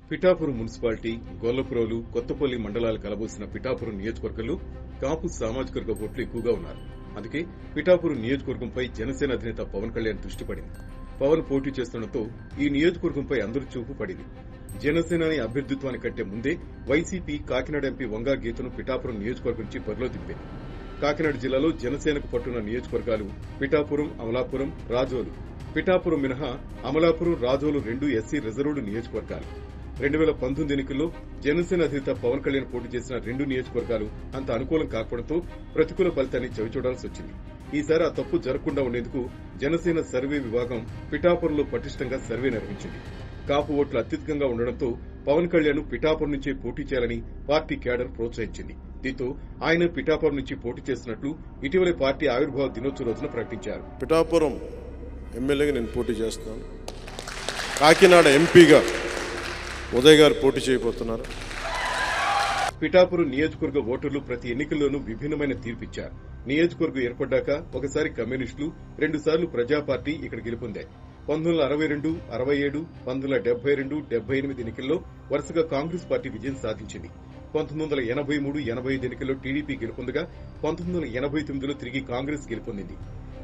Pithapuram municipality, Gollaprolu, Kothapalli మండలాలు కలబోసిన పిఠాపురం నియోజకవర్గంలో కాపు సామాజిక వర్గ ఓట్లు ఎక్కువగా ఉన్నారు. అందుకే పిఠాపురం నియోజకవర్గంపై జనసేన అధినేత పవన్ కళ్యాణ్ దృష్టి పడింది. పవన్ పోటీ చేస్తుండటంతో ఈ నియోజకవర్గంపై అందరి చూపు పడింది. జనసేనాని అభ్యర్థిత్వాని కంటే ముందే వైసీపీ కాకినాడ ఎంపీ వంగా గీతను పిఠాపురం నియోజకవర్గం నుంచి బరిలో దింపింది. కాకినాడ జిల్లాలో జనసేనకు పట్టున్న నియోజకవర్గాలు పిఠాపురం, అమలాపురం, రాజోలు. పిఠాపురం మినహా అమలాపురం, రాజోలు రెండు ఎస్సీ రిజర్వ్డ్ నియోజకవర్గాలు. 2019 ఎన్నికల్లో జనసేన అధినేత పవన్ కళ్యాణ్ పోటీ చేసిన రెండు నియోజకవర్గాలు అంత అనుకూలం కాకపోవడంతో ప్రతికూల ఫలితాన్ని చవిచూడాల్సి వచ్చింది. ఈసారి ఆ తప్పు జరగకుండా ఉండేందుకు జనసేన సర్వే విభాగం పిఠాపురంలో పటిష్టంగా సర్వే నిర్వహించింది. కాపు ఓట్లు అత్యధికంగా ఉండడంతో పవన్ కళ్యాణ్ పిఠాపురం నుంచే పోటీ చేయాలని పార్టీ క్యాడర్ ప్రోత్సహించింది. దీంతో ఆయన పిఠాపురం నుంచి పోటీ చేస్తున్నట్లు ఇటీవలే పార్టీ ఆవిర్భావ దినోత్సవ రోజున ప్రకటించారు. పిఠాపురం ఎమ్మెల్యేగా నేను పోటీ చేస్తున్నాను. కాకినాడ ఎంపీగా ఉదయ్ గారు పోటీ చేయబోతున్నారు. పిఠాపురం నియోజకవర్గ ఓటర్లు ప్రతి ఎన్నికల్లోనూ విభిన్నమైన తీర్పిచ్చారు. నియోజకవర్గం ఏర్పడ్డాక ఒకసారి కమ్యూనిస్టులు, 2 సార్లు ప్రజా పార్టీ ఇక్కడ గెలుపొందాయి. 1962, 67, 1972, 78 ఎన్నికల్లో వరుసగా కాంగ్రెస్ పార్టీ విజయం సాధించింది. 1983, 85 ఎన్నికల్లో టీడీపీ గెలుపొందగా 1989లో తిరిగి కాంగ్రెస్ గెలుపొందింది.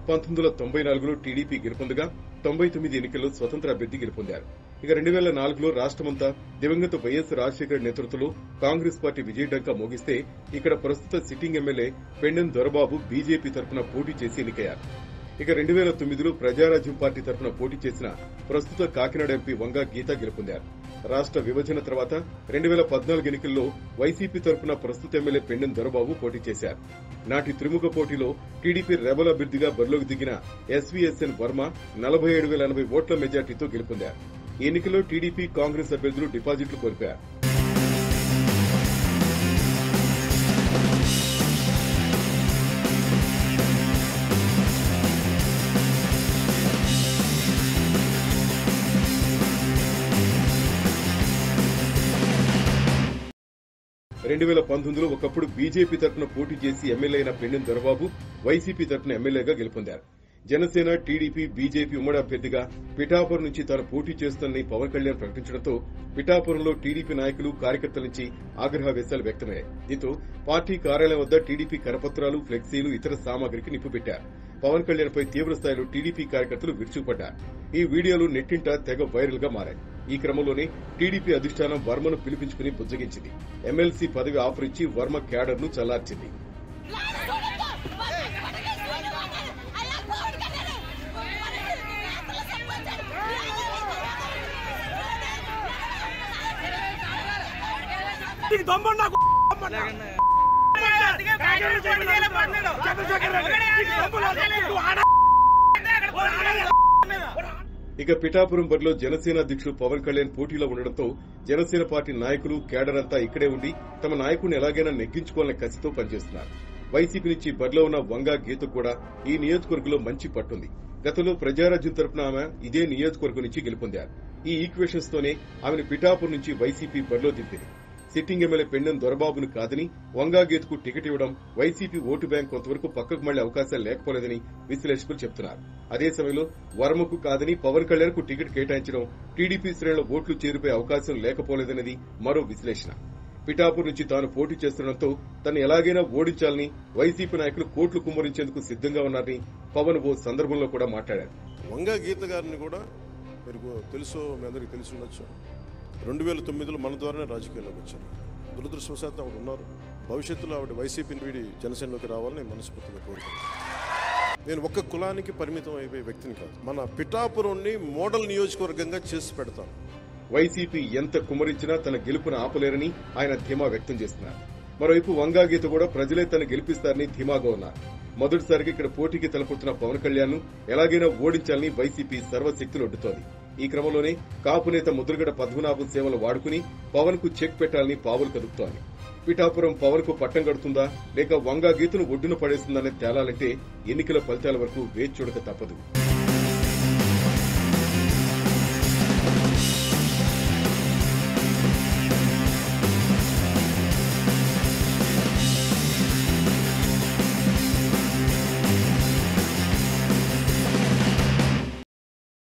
1994లో టీడీపీ గెలుపొందగా 99 ఎన్నికల్లో స్వతంత్ర అభ్యర్థి గెలుపొందారు. ఇక 2004లో రాష్టమంతా దివంగత వైఎస్ రాజశేఖర నేతృత్వంలో కాంగ్రెస్ పార్టీ విజయడంకా మోగిస్తే ఇక్కడ ప్రస్తుత sitting MLA Pendem Dorababu BJP తరఫున పోటీ చేసి ఎన్నికయ్యారు. ఇక 2009లో ప్రజారాజ్యం పార్టీ తరఫున పోటీ చేసిన ప్రస్తుత కాకినాడ ఎంపీ వంగా గీత గెలుపొందారు. రాష్ట విభజన తర్వాత 2014 ఎన్నికల్లో వైసీపీ తరఫున ప్రస్తుత ఎమ్మెల్యే పెండెం దొరబాబు పోటీ చేశారు. నాటి త్రిముఖ పోటీలో టీడీపీ రెబల్ అభ్యర్థిగా బరిలోకి దిగిన ఎస్వీఎస్ఎన్ వర్మ 47,080 ఓట్ల మెజార్టీతో గెలుపొందారు. ఈ ఎన్నికల్లో టీడీపీ, కాంగ్రెస్ అభ్యర్థులు డిపాజిట్లు కోల్పోయారు. రెండు 2019లో ఒకప్పుడు బీజేపీ తరఫున పోటీ చేసి ఎమ్మెల్యే అయిన పెండెం దొరబాబు వైసీపీ తరఫున ఎమ్మెల్యేగా గెలుపొందారు. జనసేన, టీడీపీ, బీజేపీ ఉమ్మడి అభ్యర్థిగా పిఠాపురం నుంచి తాను పోటీ చేస్తుందని పవన్ కళ్యాణ్ ప్రకటించడంతో పిఠాపురంలో టీడీపీ నాయకులు, కార్యకర్తల నుంచి ఆగ్రహావేశాలు వ్యక్తమయ్యాయి. దీంతో పార్టీ కార్యాలయం వద్ద టీడీపీ కరపత్రాలు, ఫ్లెక్సీలు, ఇతర సామాగ్రికి నిప్పుపెట్టారు. పవన్ కళ్యాణ్ పై తీవ్రస్థాయిలో టీడీపీ కార్యకర్తలు విరుచుకుపడ్డారు. ఈ వీడియోలు నెట్టింట తెగ వైరల్ గా మారాయి. ఈ క్రమంలోనే టీడీపీ అధిష్టానం వర్మను పిలిపించుకుని బుజ్జగించింది. ఎమ్మెల్సీ పదవి ఆఫర్ ఇచ్చి వర్మ క్యాడర్ ను చల్లార్చింది. ఇక పిఠాపురం బరిలో జనసేన అధ్యక్షుడు పవన్ కళ్యాణ్ పోటీలో ఉండడంతో జనసేన పార్టీ నాయకులు, క్యాడర్ అంతా ఇక్కడే ఉండి తమ నాయకుడిని ఎలాగైనా నెగ్గించుకోవాలనే కసితో పనిచేస్తున్నారు. వైసీపీ నుంచి బరిలో ఉన్న వంగా గీతకు కూడా ఈ నియోజకవర్గంలో మంచి పట్టుంది. గతంలో ప్రజారాజ్యం తరఫున ఆమె ఇదే నియోజకవర్గం నుంచి గెలుపొందారు. ఈ ఈక్వేషన్స్ తోనే ఆమెను పిఠాపురం నుంచి వైసీపీ బరిలో దింపింది. సిట్టింగ్ ఎమ్మెల్యే పెండెం దొరబాబును కాదని వంగా గీతకు టికెట్ ఇవ్వడం వైసీపీ ఓటు బ్యాంక్ కొంతవరకు పక్కకు మళ్లే అవకాశాలు లేకపోలేదని విశ్లేషకులు చెబుతున్నారు. అదే సమయంలో వర్మకు కాదని పవన్ కళ్యాణ్ కు టికెట్ కేటాయించడం టీడీపీ శ్రేణుల ఓట్లు చేరిపోయే అవకాశం లేకపోలేదనేది మరో విశ్లేషణ. పిఠాపురం నుంచి తాను పోటీ చేస్తుండటంతో తను ఎలాగైనా ఓడించాలని వైసీపీ నాయకులు కోట్లు కుమ్మరించేందుకు సిద్దంగా ఉన్నారని పవన్ ఓ సందర్భంలో కూడా మాట్లాడారు. వంగా గీత గారిని కూడా మీరు తెలుసు, మీ అందరికీ తెలిసి ఉండొచ్చు. 2009లో మన ద్వారానే రాజకీయాల్లోకి వచ్చారు. దురదృష్టవశాత్తు ఆవిడ ఉన్నారు. భవిష్యత్తులో ఆవిడ వైసీపీని వీడి జనసేనలోకి రావాలని మనస్ఫూర్తిగా కోరుకుంటున్నాను. నేను ఒక్క కులానికి పరిమితం అయిపోయే వ్యక్తిని కాదు. మన పిఠాపురాన్ని మోడల్ నియోజకవర్గంగా చేసి పెడతాను. వైసీపీ ఎంత కుమ్మరించినా తన గెలుపును ఆపలేరని ఆయన ధీమా వ్యక్తం చేస్తున్నారు. మరోవైపు వంగా గీత కూడా ప్రజలే తను గెలిపిస్తారని ధీమాగా ఉన్నారు. మొదటిసారిగా ఇక్కడ పోటీకి తలపడుతున్న పవన్ కళ్యాణ్ ను ఎలాగైనా ఓడించాలని వైసీపీ సర్వశక్తులు ఒడ్డుతోంది. ఈ క్రమంలోనే కాపు నేత ముద్రగడ పద్మనాభం సేవలు వాడుకుని పవన్ కు చెక్ పెట్టాలని పావులు కదుపుతోంది. పిఠాపురం పవన్ కు పట్టం కడుతుందా లేక వంగా గీతను ఒడ్డున పడేస్తుందనే తేలాలంటే ఎన్నికల ఫలితాల వరకు వేచి చూడక తప్పదు.